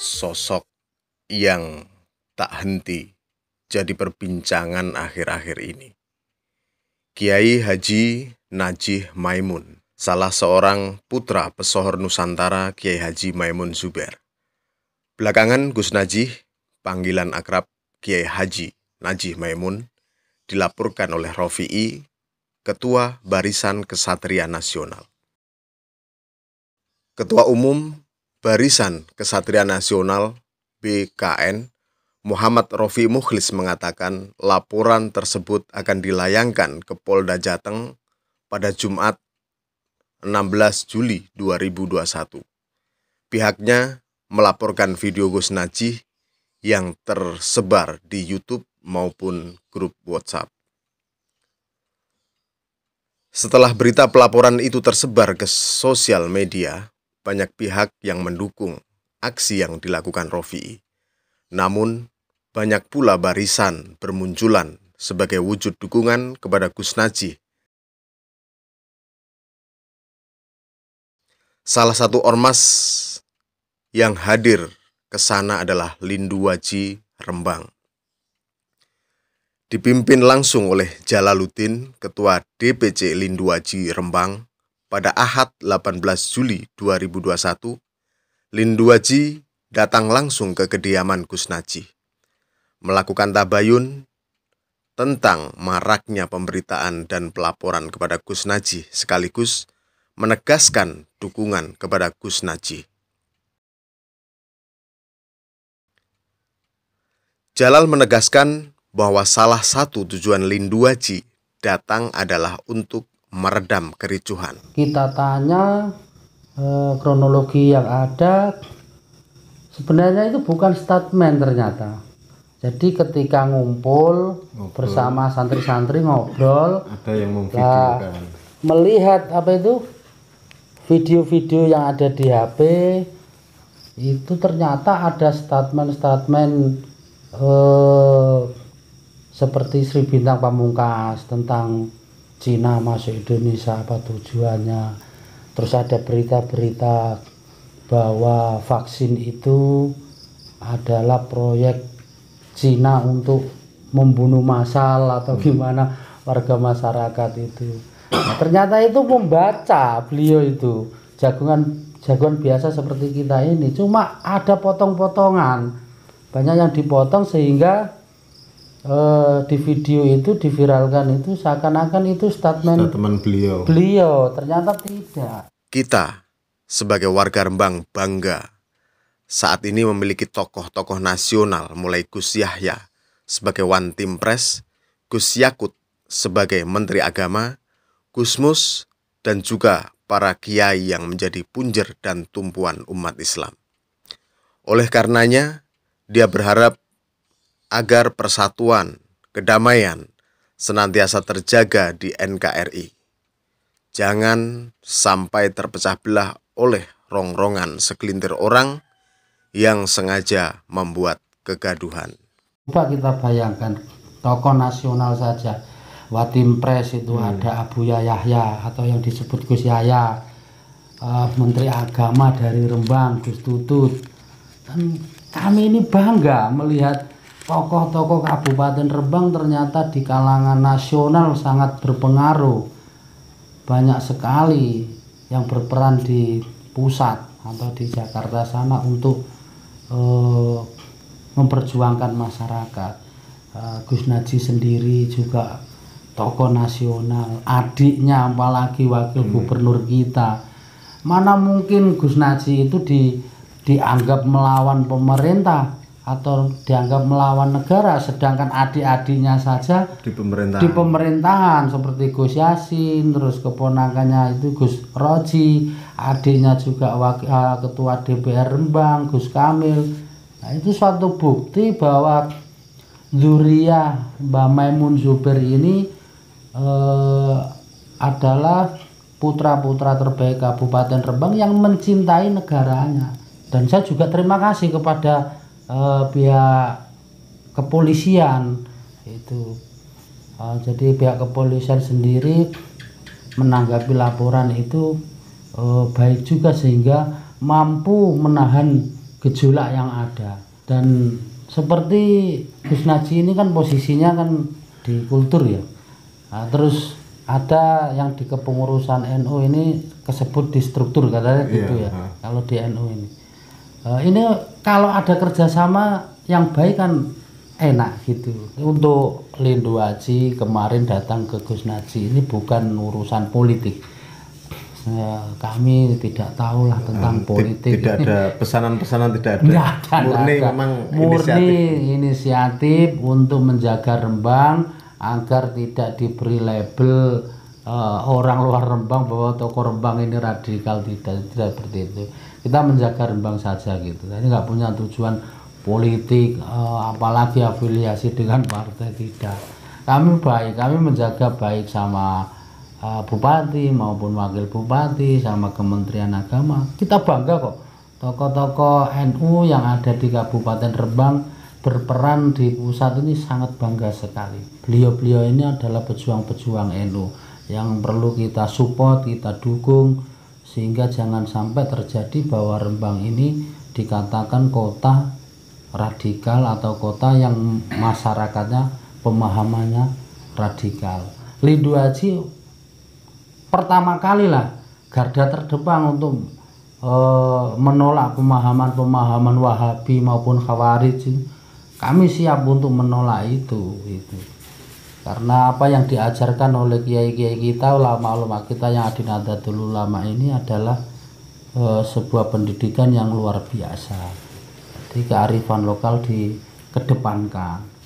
sosok yang tak henti jadi perbincangan akhir-akhir ini. Kiai Haji Najih Maimun, salah seorang putra pesohor Nusantara Kiai Haji Maimun Zubair. Belakangan Gus Najih, panggilan akrab Kiai Haji Najih Maimun, dilaporkan oleh Rofi'i, Ketua Barisan Kesatria Nasional. Ketua Umum Barisan Kesatria Nasional BKN Muhammad Rofi'i Mukhlis mengatakan laporan tersebut akan dilayangkan ke Polda Jateng pada Jumat 16 Juli 2021. Pihaknya melaporkan video Gus Najih yang tersebar di YouTube maupun grup WhatsApp. Setelah berita pelaporan itu tersebar ke sosial media, banyak pihak yang mendukung aksi yang dilakukan Rofi'i. Namun, banyak pula barisan bermunculan sebagai wujud dukungan kepada Gus Najih. Salah satu ormas yang hadir ke sana adalah Linduwaji Rembang. Dipimpin langsung oleh Jalaluddin, Ketua DPC Linduwaji Rembang, pada Ahad 18 Juli 2021, Linduwaji datang langsung ke kediaman Gus Najih, melakukan tabayun tentang maraknya pemberitaan dan pelaporan kepada Gus Najih, sekaligus menegaskan dukungan kepada Gus Najih. Jalal menegaskan bahwa salah satu tujuan Linduwaji datang adalah untuk meredam kericuhan. Kita tanya kronologi yang ada, sebenarnya itu bukan statement ternyata. Jadi ketika ngumpul bersama santri-santri ngobrol, ada yang memvideokan, melihat video-video yang ada di HP, itu ternyata ada statement-statement seperti Sri Bintang Pamungkas tentang Cina masuk Indonesia apa tujuannya. Terus ada berita-berita bahwa vaksin itu adalah proyek Cina untuk membunuh massal atau gimana warga masyarakat itu. Nah, ternyata itu membaca beliau itu jagoan biasa seperti kita ini, cuma ada potong-potongan, banyak yang dipotong sehingga di video itu diviralkan itu seakan-akan itu statement beliau, ternyata tidak. Kita sebagai warga Rembang bangga saat ini memiliki tokoh-tokoh nasional mulai Gus Yahya sebagai One Team Press, Gus Yakut sebagai Menteri Agama, Gus Mus, dan juga para kiai yang menjadi punjer dan tumpuan umat Islam. Oleh karenanya, dia berharap agar persatuan, kedamaian senantiasa terjaga di NKRI. Jangan sampai terpecah belah oleh rongrongan segelintir orang yang sengaja membuat kegaduhan. Coba kita bayangkan, tokoh nasional saja, Watim Pres itu ada Abu Yahya atau yang disebut Gus Yahya, Menteri Agama dari Rembang, Gus Tutut. Dan kami ini bangga melihat tokoh-tokoh Kabupaten Rembang ternyata di kalangan nasional sangat berpengaruh. Banyak sekali yang berperan di pusat atau di Jakarta sana untuk memperjuangkan masyarakat. Gus Najih sendiri juga tokoh nasional, adiknya apalagi wakil gubernur kita. Mana mungkin Gus Najih itu dianggap melawan pemerintah atau dianggap melawan negara, sedangkan adik-adiknya saja di pemerintahan seperti Gus Yasin, terus keponakannya itu Gus Roji, adiknya juga ketua DPR Rembang, Gus Kamil. Nah, itu suatu bukti bahwa zuriyah Mbah Maimun Zubair ini adalah putra-putra terbaik Kabupaten Rembang yang mencintai negaranya. Dan saya juga terima kasih kepada pihak kepolisian itu. Jadi pihak kepolisian sendiri menanggapi laporan itu baik juga, sehingga mampu menahan gejolak yang ada. Dan seperti Gus Naji ini kan posisinya kan di kultur ya. Nah, terus ada yang di kepengurusan NU ini kesebut di struktur katanya gitu ya. Kalau di NU ini kalau ada kerjasama yang baik kan enak gitu. Untuk Lindhu Aji kemarin datang ke Gus Naji ini bukan urusan politik. Kami tidak tahu lah tentang politik. Tidak ada pesanan-pesanan, tidak ada. Murni memang inisiatif untuk menjaga Rembang agar tidak diberi label orang luar Rembang bahwa tokoh Rembang ini radikal, tidak seperti itu. Kita menjaga Rembang saja gitu. Ini nggak punya tujuan politik, apalagi afiliasi dengan partai, tidak. Kami baik, kami menjaga baik sama bupati maupun wakil bupati, sama Kementerian Agama. Kita bangga kok tokoh-tokoh NU yang ada di Kabupaten Rembang berperan di pusat ini, sangat bangga sekali. Beliau-beliau ini adalah pejuang-pejuang NU yang perlu kita support, kita dukung, sehingga jangan sampai terjadi bahwa Rembang ini dikatakan kota radikal atau kota yang masyarakatnya pemahamannya radikal. Lindhu Aji pertama kali lah garda terdepan untuk menolak pemahaman-pemahaman Wahabi maupun Khawarij. Kami siap untuk menolak itu. Karena apa yang diajarkan oleh kiai-kiai kita, ulama-ulama kita yang ada di Nahdlatul Ulama ini adalah sebuah pendidikan yang luar biasa. Jadi kearifan lokal dikedepankan.